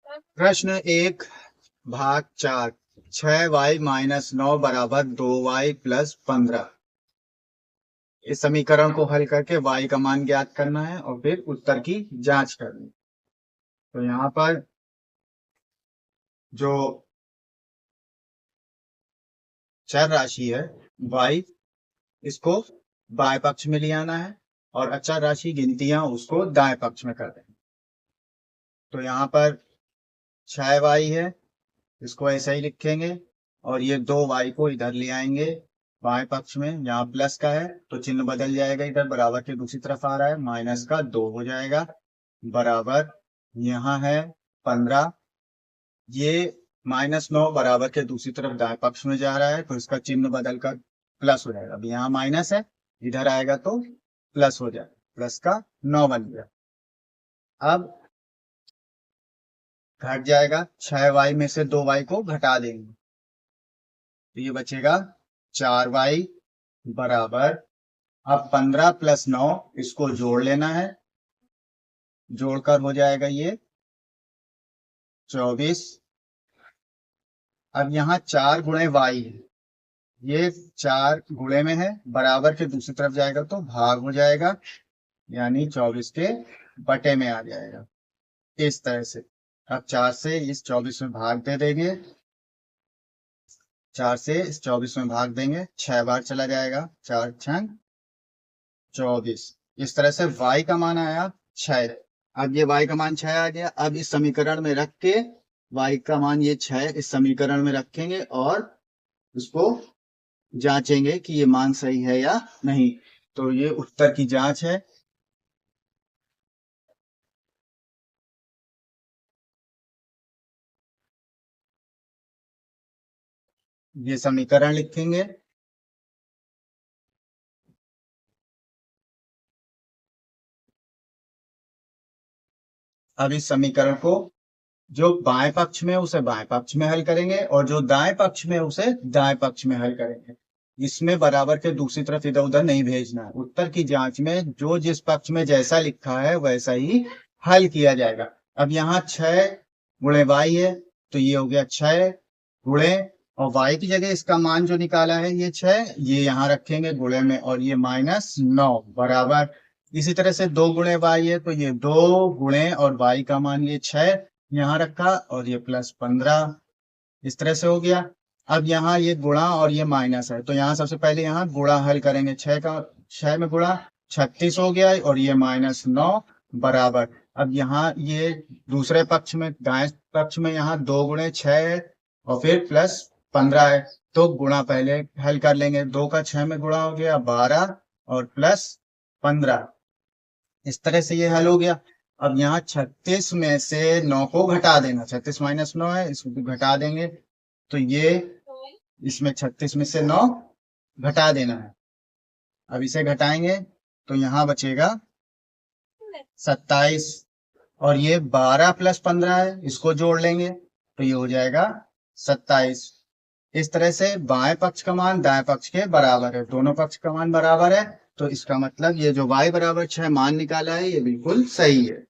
प्रश्न 1/4 6y-9 बराबर 2y + 15। इस समीकरण को हल करके y का मान ज्ञात करना है और फिर उत्तर की जांच करनी है। तो यहाँ पर जो चर राशि है y, इसको बाएं पक्ष में ले आना है और अचर राशि गिनतियां उसको दाएं पक्ष में कर देंगे। तो यहाँ पर 6y है, इसको ऐसा ही लिखेंगे और ये 2y को इधर ले आएंगे बाएं पक्ष में। यहाँ प्लस का है तो चिन्ह बदल जाएगा, इधर बराबर के दूसरी तरफ आ रहा है, माइनस का 2 हो जाएगा बराबर। यहाँ है 15, ये -9 बराबर के दूसरी तरफ दाएं पक्ष में जा रहा है तो इसका चिन्ह बदल कर प्लस हो जाएगा। अब यहाँ माइनस है, इधर आएगा तो प्लस हो जाएगा, प्लस का 9 बन गया। अब घट जाएगा, 6y में से 2y को घटा देंगे तो ये बचेगा 4y बराबर। अब 15 + 9 इसको जोड़ लेना है, जोड़कर हो जाएगा ये 24। अब यहाँ 4 गुणे y है, ये 4 गुणे में है, बराबर के दूसरी तरफ जाएगा तो भाग हो जाएगा, यानी 24 के बटे में आ जाएगा इस तरह से। अब 4 से इस 24 में भाग दे देंगे, 4 से इस 24 में भाग देंगे, 6 बार चला जाएगा, 4 × 24। इस तरह से y का मान आया 6। अब ये y का मान 6 आ गया। अब इस समीकरण में रख के y का मान ये 6 इस समीकरण में रखेंगे और उसको जांचेंगे कि ये मान सही है या नहीं। तो ये उत्तर की जांच है। ये समीकरण लिखेंगे, अब इस समीकरण को जो बाएं पक्ष में उसे बाएं पक्ष में हल करेंगे और जो दाएं पक्ष में उसे दाएं पक्ष में हल करेंगे। इसमें बराबर के दूसरी तरफ इधर उधर नहीं भेजना है। उत्तर की जांच में जो जिस पक्ष में जैसा लिखा है वैसा ही हल किया जाएगा। अब यहाँ 6 गुणे y है तो ये हो गया 6 गुणे, और y की जगह इसका मान जो निकाला है ये 6, ये यहाँ रखेंगे गुणे में, और ये -9 बराबर। इसी तरह से 2 गुणे y है तो ये 2 गुणे और y का मान ये 6 यहाँ रखा और ये +15, इस तरह से हो गया। अब यहाँ ये गुणा और ये माइनस है तो यहाँ सबसे पहले यहाँ गुणा हल करेंगे, 6 में गुणा 36 हो गया और ये -9 बराबर। अब यहाँ ये दूसरे पक्ष में दाएं पक्ष में यहाँ 2 गुणे 6 है और फिर +15 है तो गुणा पहले हल कर लेंगे। 2 का 6 में गुणा हो गया 12 और +15, इस तरह से ये हल हो गया। अब यहाँ 36 में से 9 को घटा देना, 36 - 9 है, इसको घटा देंगे तो ये इसमें 36 में से 9 घटा देना है। अब इसे घटाएंगे तो यहाँ बचेगा 27 और ये 12 + 15 है, इसको जोड़ लेंगे तो ये हो जाएगा 27। इस तरह से बाएं पक्ष का मान दाएं पक्ष के बराबर है, दोनों पक्ष का मान बराबर है तो इसका मतलब ये जो y = 6 मान निकाला है ये बिल्कुल सही है।